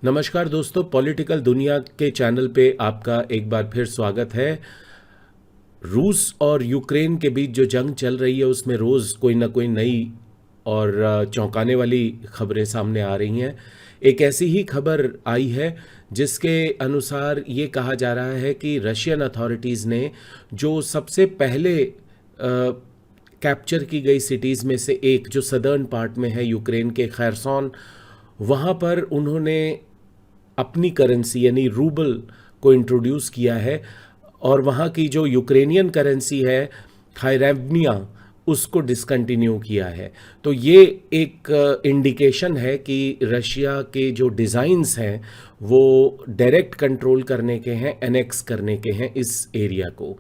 नमस्कार दोस्तों, पॉलिटिकल दुनिया के चैनल पे आपका एक बार फिर स्वागत है। रूस और यूक्रेन के बीच जो जंग चल रही है उसमें रोज़ कोई ना कोई नई और चौंकाने वाली खबरें सामने आ रही हैं। एक ऐसी ही खबर आई है जिसके अनुसार ये कहा जा रहा है कि रशियन अथॉरिटीज़ ने जो सबसे पहले कैप्चर की गई सिटीज़ में से एक जो सदर्न पार्ट में है यूक्रेन के खैरसॉन, वहाँ पर उन्होंने अपनी करेंसी यानी रूबल को इंट्रोड्यूस किया है और वहाँ की जो यूक्रेनियन करेंसी है हायरेवनिया उसको डिसकंटिन्यू किया है। तो ये एक इंडिकेशन है कि रशिया के जो डिज़ाइंस हैं वो डायरेक्ट कंट्रोल करने के हैं, एनेक्स करने के हैं इस एरिया को।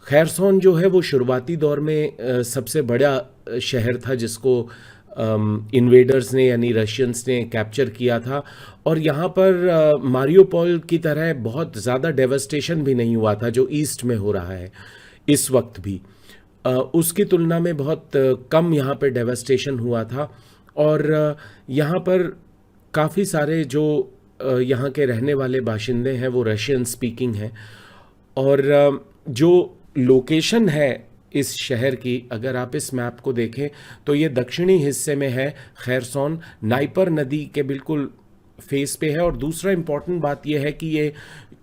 खैरसॉन जो है वो शुरुआती दौर में सबसे बड़ा शहर था जिसको इन्वेडर्स ने यानी रशियंस ने कैप्चर किया था और यहाँ पर मारियोपोल की तरह बहुत ज़्यादा डेवस्टेशन भी नहीं हुआ था जो ईस्ट में हो रहा है इस वक्त भी। उसकी तुलना में बहुत कम यहाँ पर डेवस्टेशन हुआ था और यहाँ पर काफ़ी सारे जो यहाँ के रहने वाले बाशिंदे हैं वो रशियन स्पीकिंग हैं और जो लोकेशन है इस शहर की, अगर आप इस मैप को देखें तो ये दक्षिणी हिस्से में है। खैरसॉन नाइपर नदी के बिल्कुल फेस पे है और दूसरा इम्पॉर्टेंट बात यह है कि ये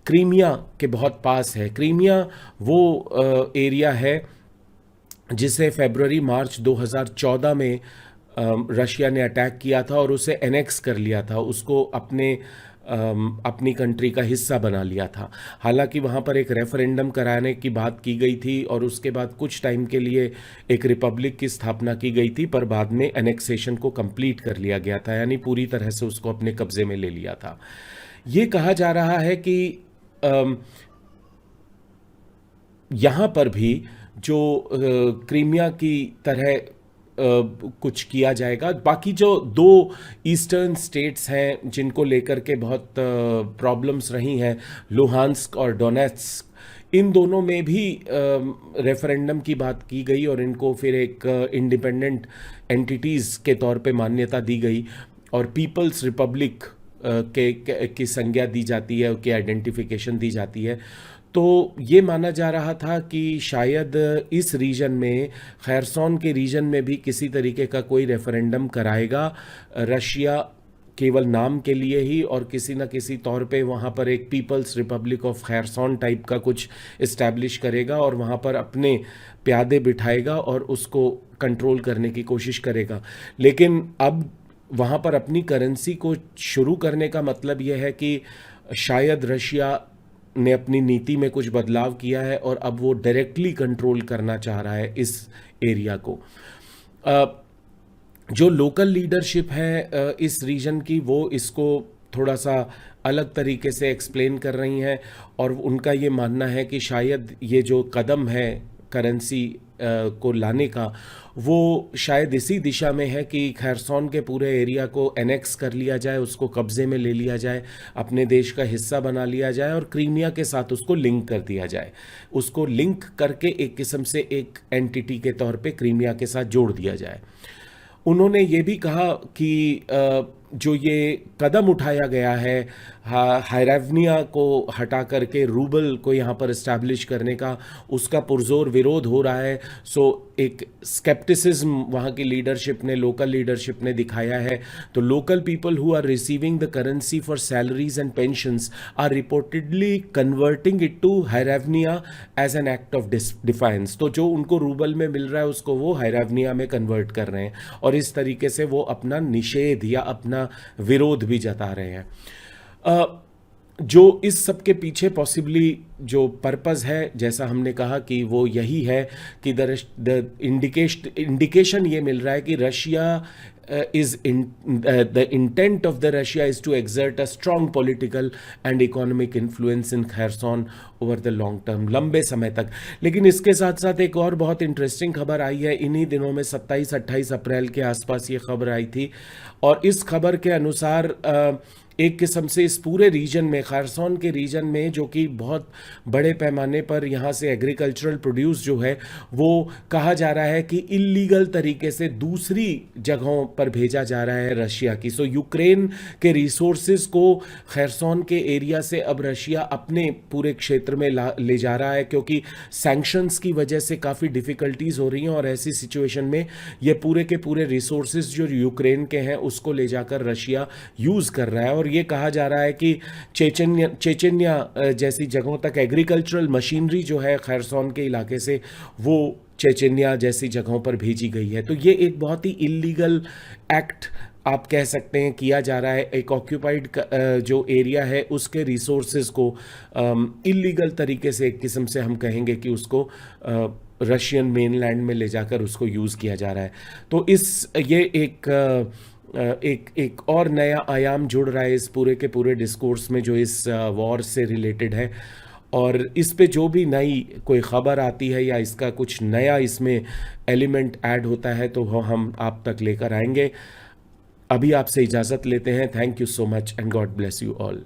क्रीमिया के बहुत पास है। क्रीमिया वो एरिया है जिसे फरवरी मार्च 2014 में रशिया ने अटैक किया था और उसे एनेक्स कर लिया था, उसको अपनी कंट्री का हिस्सा बना लिया था। हालांकि वहाँ पर एक रेफरेंडम कराने की बात की गई थी और उसके बाद कुछ टाइम के लिए एक रिपब्लिक की स्थापना की गई थी, पर बाद में एनेक्सेशन को कंप्लीट कर लिया गया था, यानी पूरी तरह से उसको अपने कब्जे में ले लिया था। ये कहा जा रहा है कि यहाँ पर भी जो क्रीमिया की तरह कुछ किया जाएगा। बाकी जो दो ईस्टर्न स्टेट्स हैं जिनको लेकर के बहुत प्रॉब्लम्स रही हैं, लुहांस्क और डोनेट्स्क, इन दोनों में भी रेफरेंडम की बात की गई और इनको फिर एक इंडिपेंडेंट एंटिटीज़ के तौर पे मान्यता दी गई और पीपल्स रिपब्लिक की संज्ञा दी जाती है, की आइडेंटिफिकेशन दी जाती है। तो ये माना जा रहा था कि शायद इस रीजन में, खैरसॉन के रीजन में भी किसी तरीके का कोई रेफरेंडम कराएगा रशिया, केवल नाम के लिए ही, और किसी न किसी तौर पे वहाँ पर एक पीपल्स रिपब्लिक ऑफ खैरसॉन टाइप का कुछ इस्टेब्लिश करेगा और वहाँ पर अपने प्यादे बिठाएगा और उसको कंट्रोल करने की कोशिश करेगा। लेकिन अब वहाँ पर अपनी करेंसी को शुरू करने का मतलब यह है कि शायद रशिया ने अपनी नीति में कुछ बदलाव किया है और अब वो डायरेक्टली कंट्रोल करना चाह रहा है इस एरिया को। जो लोकल लीडरशिप है इस रीजन की, वो इसको थोड़ा सा अलग तरीके से एक्सप्लेन कर रही हैं और उनका ये मानना है कि शायद ये जो कदम है करेंसी को लाने का, वो शायद इसी दिशा में है कि खैरसॉन के पूरे एरिया को एनेक्स कर लिया जाए, उसको कब्जे में ले लिया जाए, अपने देश का हिस्सा बना लिया जाए और क्रीमिया के साथ उसको लिंक कर दिया जाए, उसको लिंक करके एक किस्म से एक एंटिटी के तौर पे क्रीमिया के साथ जोड़ दिया जाए। उन्होंने ये भी कहा कि जो ये कदम उठाया गया है हायरेवनिया को हटा करके रूबल को यहाँ पर इस्टेब्लिश करने का, उसका पुरजोर विरोध हो रहा है। सो एक स्केप्टिसिज्म वहाँ की लीडरशिप ने, लोकल लीडरशिप ने दिखाया है। तो local people who are receiving the currency for salaries and pensions are reportedly converting it to hryvnia as an act of defiance. तो जो उनको रूबल में मिल रहा है उसको वो हायरेवनिया में कन्वर्ट कर रहे हैं और इस तरीके से वो अपना निषेध या अपना विरोध भी जता रहे हैं। जो इस सब के पीछे पॉसिबली जो पर्पस है, जैसा हमने कहा कि वो यही है कि द इंडिकेशन ये मिल रहा है कि Russia the intent of the Russia is to exert a strong political and economic influence in Kherson over the long term, लंबे समय तक। लेकिन इसके साथ साथ एक और बहुत इंटरेस्टिंग खबर आई है इन्हीं दिनों में, 27-28 अप्रैल के आसपास ये खबर आई थी और इस खबर के अनुसार एक किस्म से इस पूरे रीजन में, खैरसॉन के रीजन में, जो कि बहुत बड़े पैमाने पर यहाँ से एग्रीकल्चरल प्रोड्यूस जो है वो कहा जा रहा है कि इलीगल तरीके से दूसरी जगहों पर भेजा जा रहा है रशिया की। सो यूक्रेन के रिसोर्सेज को खैरसोन के एरिया से अब रशिया अपने पूरे क्षेत्र में ले जा रहा है, क्योंकि सैंक्शंस की वजह से काफ़ी डिफ़िकल्टीज हो रही हैं, और ऐसी सिचुएशन में ये पूरे के पूरे रिसोर्सेज जो यूक्रेन के हैं उसको ले जाकर रशिया यूज़ कर रहा है। और ये कहा जा रहा है कि चेचन्या जैसी जगहों तक एग्रीकल्चरल मशीनरी जो है खैरसोन के इलाके से वो चेचन्या जैसी जगहों पर भेजी गई है। तो ये एक बहुत ही इलीगल एक्ट आप कह सकते हैं किया जा रहा है। एक ऑक्यूपाइड जो एरिया है उसके रिसोर्सेज को इलीगल तरीके से, एक किस्म से हम कहेंगे कि उसको रशियन मेनलैंड में ले जाकर उसको यूज़ किया जा रहा है। तो ये एक और नया आयाम जुड़ रहा है इस पूरे के पूरे डिस्कोर्स में जो इस वॉर से रिलेटेड है। और इस पे जो भी नई कोई ख़बर आती है या इसका कुछ नया इसमें एलिमेंट ऐड होता है तो हम आप तक लेकर आएंगे। अभी आपसे इजाज़त लेते हैं। Thank you so much and God bless you all.